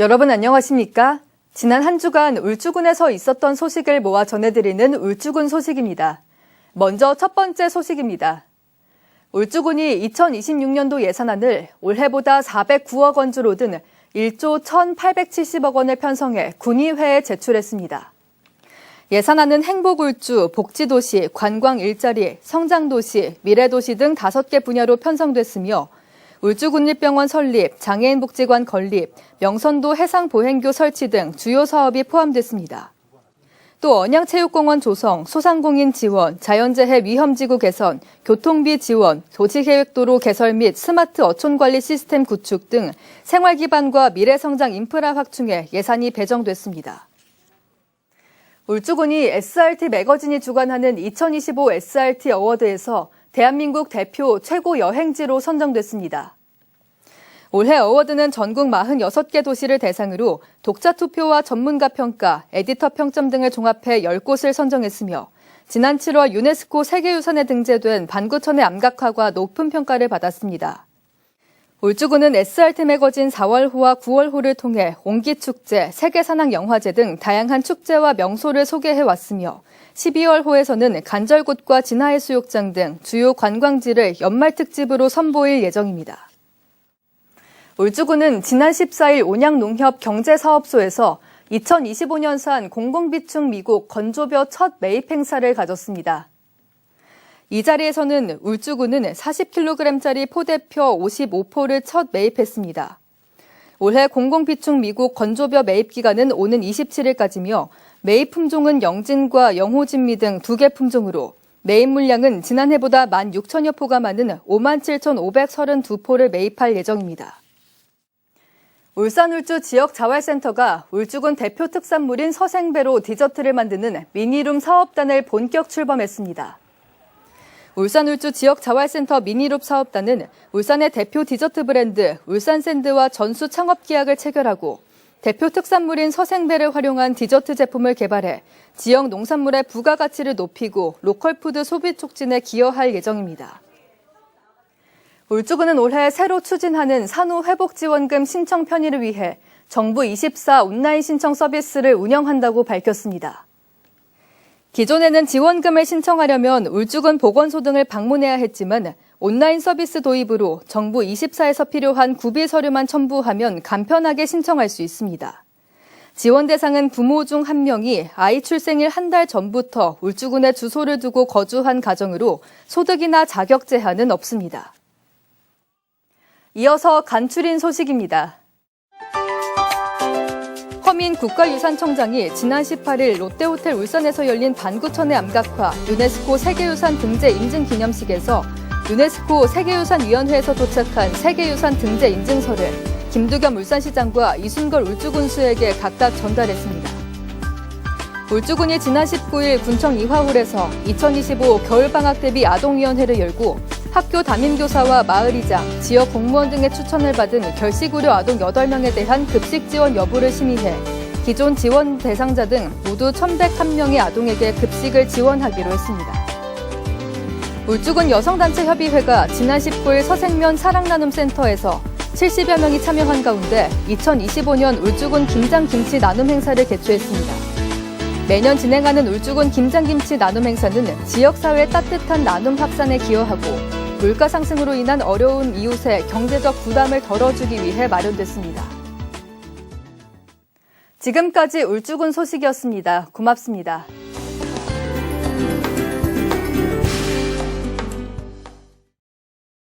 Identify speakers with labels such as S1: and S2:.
S1: 여러분 안녕하십니까? 지난 한 주간 울주군에서 있었던 소식을 모아 전해드리는 울주군 소식입니다. 먼저 첫 번째 소식입니다. 울주군이 2026년도 예산안을 올해보다 409억 원 줄어든 1조 1,870억 원을 편성해 군의회에 제출했습니다. 예산안은 행복울주, 복지도시, 관광일자리, 성장도시, 미래도시 등 5개 분야로 편성됐으며 울주군립병원 설립, 장애인복지관 건립, 명선도 해상보행교 설치 등 주요 사업이 포함됐습니다. 또 언양체육공원 조성, 소상공인 지원, 자연재해 위험지구 개선, 교통비 지원, 도시계획도로 개설 및 스마트 어촌관리 시스템 구축 등 생활기반과 미래성장 인프라 확충에 예산이 배정됐습니다. 울주군이 SRT 매거진이 주관하는 2025 SRT 어워드에서 대한민국 대표 최고 여행지로 선정됐습니다. 올해 어워드는 전국 46개 도시를 대상으로 독자 투표와 전문가 평가, 에디터 평점 등을 종합해 10곳을 선정했으며 지난 7월 유네스코 세계유산에 등재된 반구천의 암각화가 높은 평가를 받았습니다. 울주군은 SRT 매거진 4월호와 9월호를 통해 옹기축제, 세계산악영화제 등 다양한 축제와 명소를 소개해왔으며 12월호에서는 간절곶과 진화해수욕장 등 주요 관광지를 연말 특집으로 선보일 예정입니다. 울주군은 지난 14일 온양농협 경제사업소에서 2025년산 공공비축 미국 건조벼 첫 매입 행사를 가졌습니다. 이 자리에서는 울주군은 40kg짜리 포대표 55포를 첫 매입했습니다. 올해 공공비축 미국 건조벼 매입 기간은 오는 27일까지며 매입 품종은 영진과 영호진미 등 2개 품종으로 매입 물량은 지난해보다 16,000여 포가 많은 57,532포를 매입할 예정입니다. 울산 울주 지역자활센터가 울주군 대표 특산물인 서생배로 디저트를 만드는 미니룸 사업단을 본격 출범했습니다. 울산 울주 지역자활센터 미니룸 사업단은 울산의 대표 디저트 브랜드 울산샌드와 전수 창업 계약을 체결하고 대표 특산물인 서생배를 활용한 디저트 제품을 개발해 지역 농산물의 부가가치를 높이고 로컬푸드 소비 촉진에 기여할 예정입니다. 울주군은 올해 새로 추진하는 산후회복지원금 신청 편의를 위해 정부 24 온라인 신청 서비스를 운영한다고 밝혔습니다. 기존에는 지원금을 신청하려면 울주군 보건소 등을 방문해야 했지만 온라인 서비스 도입으로 정부 24에서 필요한 구비 서류만 첨부하면 간편하게 신청할 수 있습니다. 지원 대상은 부모 중 1명이 아이 출생일 한 달 전부터 울주군에 주소를 두고 거주한 가정으로 소득이나 자격 제한은 없습니다. 이어서 간추린 소식입니다. 허민 국가유산청장이 지난 18일 롯데호텔 울산에서 열린 반구천의 암각화 유네스코 세계유산 등재 인증 기념식에서 유네스코 세계유산위원회에서 도착한 세계유산 등재 인증서를 김두겸 울산시장과 이순걸 울주군수에게 각각 전달했습니다. 울주군이 지난 19일 군청 이화홀에서 2025 겨울방학 대비 아동위원회를 열고 학교 담임교사와 마을이장, 지역 공무원 등의 추천을 받은 결식우려 아동 8명에 대한 급식 지원 여부를 심의해 기존 지원 대상자 등 모두 1,101명의 아동에게 급식을 지원하기로 했습니다. 울주군 여성단체협의회가 지난 19일 서생면 사랑나눔센터에서 70여 명이 참여한 가운데 2025년 울주군 김장김치 나눔 행사를 개최했습니다. 매년 진행하는 울주군 김장김치 나눔 행사는 지역사회의 따뜻한 나눔 확산에 기여하고 물가 상승으로 인한 어려운 이웃의 경제적 부담을 덜어주기 위해 마련됐습니다. 지금까지 울주군 소식이었습니다. 고맙습니다.